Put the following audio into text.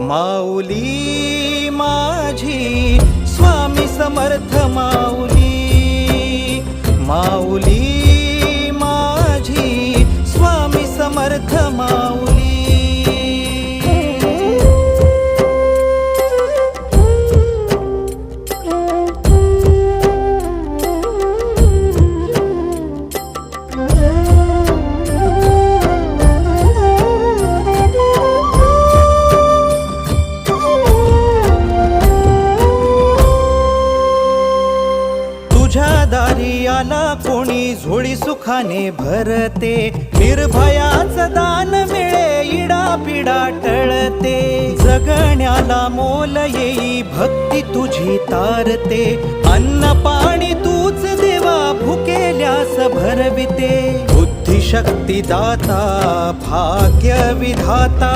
माऊली माझी स्वामी समर्थ माऊली, माऊली माझी स्वामी समर्थ माऊली। तुझ्या दारी आला कोणी झोळी सुखाने भरते, निर्भयाचं दान मिळे इडा पिडा टळते। जगण्याला मोल येई भक्ती तुझी तारते, अन्न पाणी तूच देवा भुकेल्यास भरविते। बुद्धी शक्ती दाता भाग्य विधाता